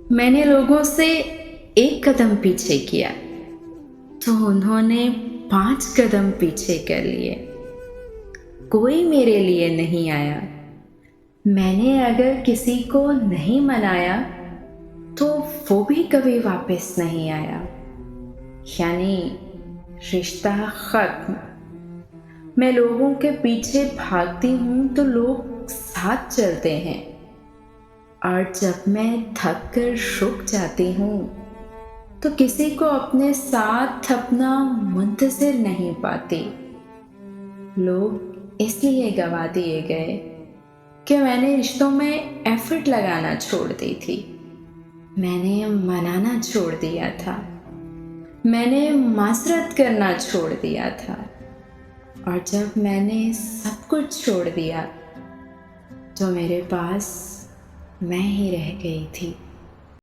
मैंने लोगों से एक कदम पीछे किया तो उन्होंने 5 कदम पीछे कर लिए। कोई मेरे लिए नहीं आया। मैंने अगर किसी को नहीं मनाया तो वो भी कभी वापस नहीं आया। यानी रिश्ता खत्म। मैं लोगों के पीछे भागती हूँ तो लोग साथ चलते हैं, और जब मैं थक कर रुक जाती हूँ तो किसी को अपने साथ थपना मुंतज़िर नहीं पाती। लोग इसलिए गवा दिए गए कि मैंने रिश्तों में एफर्ट लगाना छोड़ दी थी। मैंने मनाना छोड़ दिया था। मैंने माजरत करना छोड़ दिया था। और जब मैंने सब कुछ छोड़ दिया तो मेरे पास मैं ही रह गई थी।